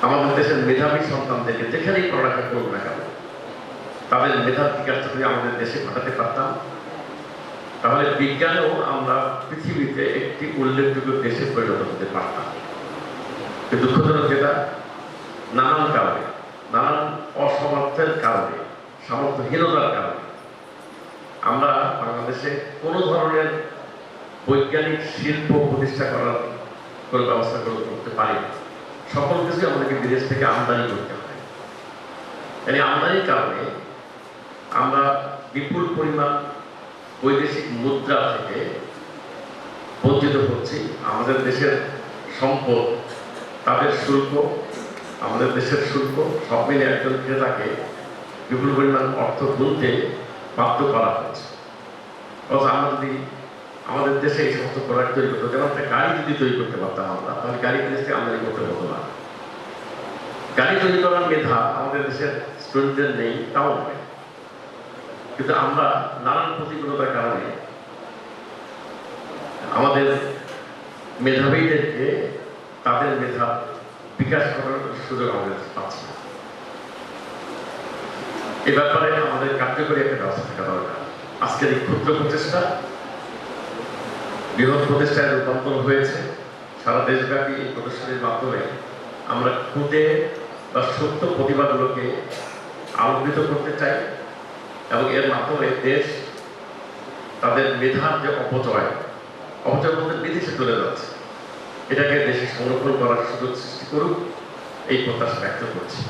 আমাদের দেশের মেধাবী সন্তানদেরকে যেখানেই পড়ালেখা করুক না কেন তাদের মেধার বিকাশটা যদি আমাদের দেশে ঘটাতে পারতাম, তাহলে বিজ্ঞানেও আমরা পৃথিবীতে একটি উল্লেখযোগ্য দেশে পরিণত হতে পারতাম। কিন্তু দুঃখজনক যেটা, নানান কারণে, নানান অসমর্থের কারণে, সামর্থ্যহীনতার কারণে আমরা বাংলাদেশে কোনো ধরনের বৈজ্ঞানিক শিল্প প্রতিষ্ঠা করার কোনো ব্যবস্থা করতে পারি না। সকল কিছু আমাদেরকে বিদেশ থেকে আমদানি করতে হয়। মানে আমদানির কারণে আমরা বিপুল পরিমাণ বৈদেশিক মুদ্রা থেকে বঞ্চিত হচ্ছি। আমাদের দেশের সম্পদ, তাদের শুল্ক, আমাদের দেশের শুল্ক সব মিলে একজন ক্রেতাকে বিপুল পরিমাণ অর্থ গুনতে বাধ্য করা হচ্ছে। অথচ আমরা যদি আমাদের দেশে এই সমস্ত প্রোডাক্ট তৈরি করতে, যেমন একটা গাড়ি যদি তৈরি করতে পারতাম আমরা, তাহলে গাড়ি বিদেশ থেকে আমদানি করতে হতো না। গাড়ি তৈরি করার মেধা আমাদের দেশের স্টুডেন্টদের নেই, তাও নয়, কিন্তু আমরা নানান প্রতিকূলতার কারণে আমাদের মেধাবীদেরকে তাদের মেধা বিকাশ করার সুযোগ আমাদের পাচ্ছি না। এ ব্যাপারে আমাদের কার্যকরী একটা ব্যবস্থা থাকা দরকার। আজকের এই ক্ষুদ্র প্রচেষ্টা বৃহৎ প্রচেষ্টায় রূপান্তর হয়েছে। সারা দেশব্যাপী এই প্রদর্শনীর মাধ্যমে আমরা খুদে বা সত্য প্রতিভাগুলোকে আলোকিত করতে চাই এবং এর মাধ্যমে দেশ তাদের মেধার যে অপচয় বলতে বিদেশে চলে যাচ্ছে, এটাকে দেশে সংরক্ষণ করার সুযোগ সৃষ্টি করুক, এই প্রত্যাশা ব্যক্ত করছি।